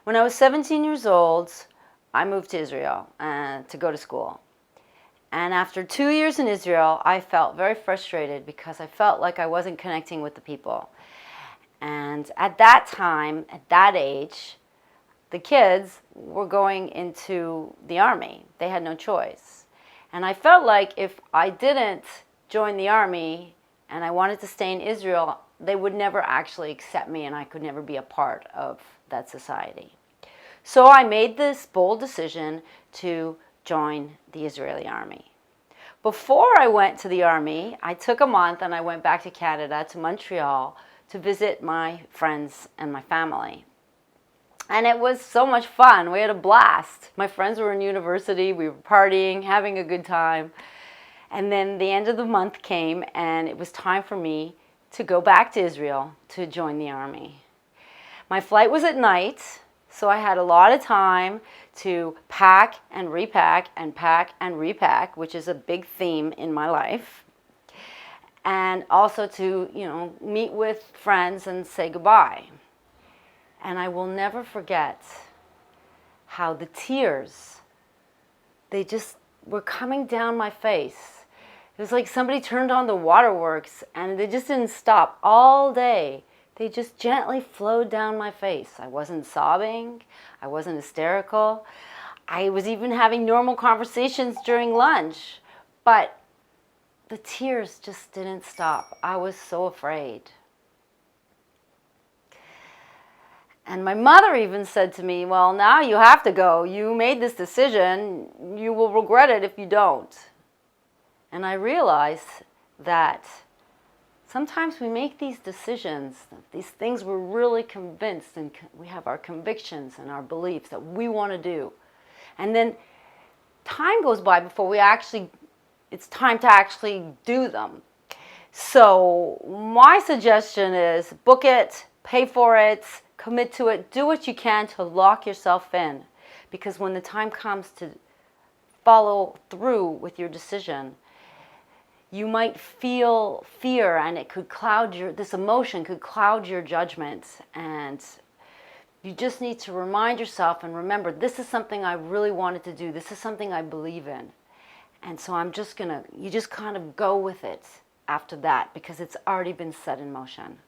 When I was 17 years old, I moved to Israel to go to school. And after 2 years in Israel, I felt very frustrated because I felt like I wasn't connecting with the people. And at that time, at that age, the kids were going into the army. They had no choice. And I felt like if I didn't join the army and I wanted to stay in Israel, they would never actually accept me and I could never be a part of that society. So I made this bold decision to join the Israeli army. Before I went to the army, I took a month and I went back to Canada, to Montreal, to visit my friends and my family. And it was so much fun. We had a blast. My friends were in university. We were partying, having a good time. And then the end of the month came and it was time for me to go back to Israel to join the army. My flight was at night, so I had a lot of time to pack and repack and pack and repack, which is a big theme in my life. And also to, meet with friends and say goodbye. And I will never forget how the tears, they just were coming down my face. It was like somebody turned on the waterworks and they just didn't stop all day. They just gently flowed down my face. I wasn't sobbing. I wasn't hysterical. I was even having normal conversations during lunch. But the tears just didn't stop. I was so afraid. And my mother even said to me, well, now you have to go. You made this decision. You will regret it if you don't. And I realized that sometimes we make these decisions, these things we're really convinced, and we have our convictions and our beliefs that we want to do. And then time goes by before it's time to actually do them. So my suggestion is book it, pay for it, commit to it, do what you can to lock yourself in. Because when the time comes to follow through with your decision, you might feel fear and it could cloud this emotion could cloud your judgment. And you just need to remind yourself and remember, this is something I really wanted to do. This is something I believe in. And so you just kind of go with it after that because it's already been set in motion.